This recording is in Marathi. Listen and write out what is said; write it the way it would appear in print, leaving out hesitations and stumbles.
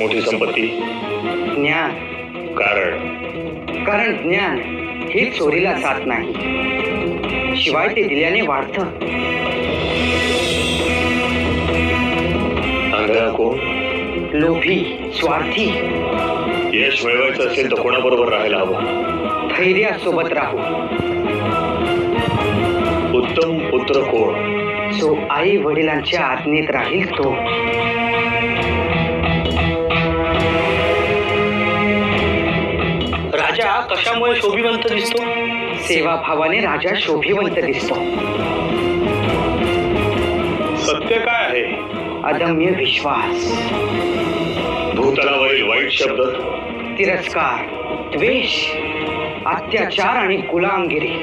मोठी संपत्ती? ज्ञान. कारण ज्ञान ही चोरीला जात नाही, शिवाय ते दिल्याने वाढतं. आंधळा कोण? लोभी, स्वार्थी. यश मिळवायचं असेल तर कोणाबरोबर राहायला हवं? धैर्यासोबत राहू. उत्तम पुत्र कोण? जो आई वडिलांच्या आज्ञेत राहील तो. राजा कशामुळे शोभिवंत दिसतो? सेवाभावाने राजा शोभिवंत दिसतो. सत्य काय आहे? अदम्य विश्वास, भूतलावरील वाईट शब्द, तिरस्कार, द्वेष, अत्याचार आणि गुलामगिरी